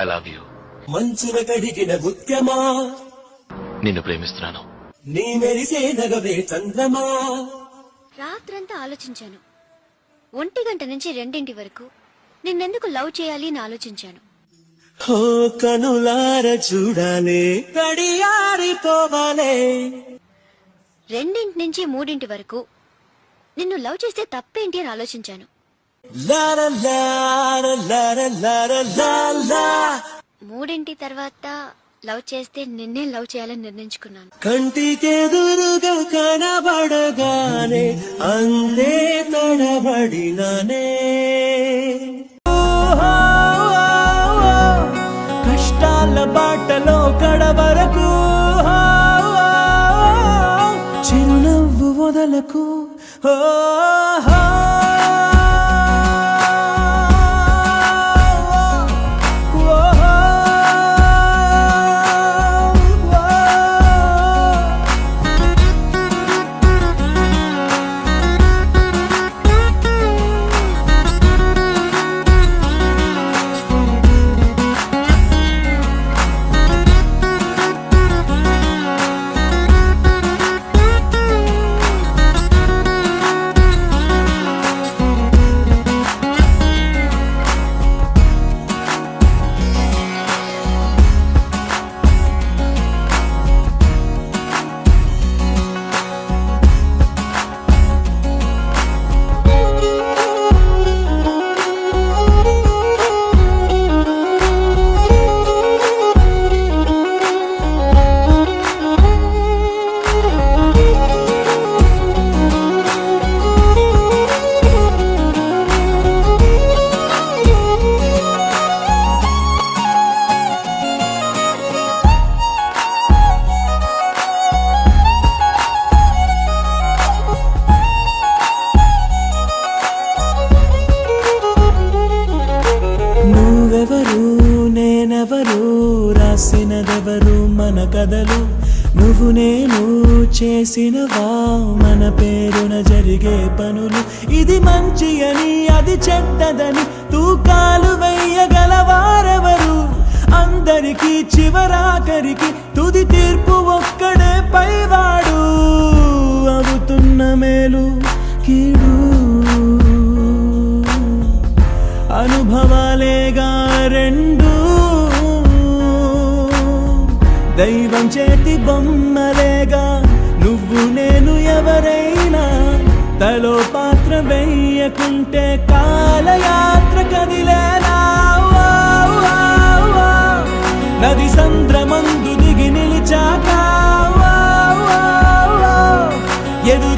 I love you. మంచున కడిగిన ముత్యమా, నిన్ను ప్రేమిస్తున్నాను. నీ మెరిసే నగవే చంద్రమా. రాత్రంతా ఆలోచించాను. 1 గంట నుంచి 2 వరకు నిన్నెందుకు లవ్ చేయాలి అని ఆలోచించాను. ఓ కనులార చూడాలే, కడియారిపోవాలే. 2 నుంచి 3 వరకు నిన్ను లవ్ చేస్తే తప్పేంటి అని ఆలోచించాను. లార లార లార లార లాలా. 3 తర్వాత లవ్ చేస్తే నిన్నే లవ్ చేయాలని నిర్ణయించుకున్నాను. కంటికెదురుగా కనబడగానే అంతే తడబడినానే. కష్టాల బాటలో కడవరకు చిరునవ్వు వదలకు. నేనెవరు, రాసినదెవరు మన కథలు. నువ్వు నేను చేసినవా మన పేరున జరిగే పనులు. ఇది మంచి అని అది చెడ్డదని తూకాలు వెయ్యగలవారెవరు. అందరికీ చివరాఖరికి తుది తీర్పు ఒక్కడే పైవాడు. అవుతున్న మేలు కీడు అనుభవాలేగా రెండు. దైవం చేతి బొమ్మలేగా నువ్వు నేను ఎవరైనా. తలో పాత్ర వెయ్యకుంటే కాలయాత్ర కదిలేనా. నది సంద్రమందు దిగి నిలిచాక ఎదురు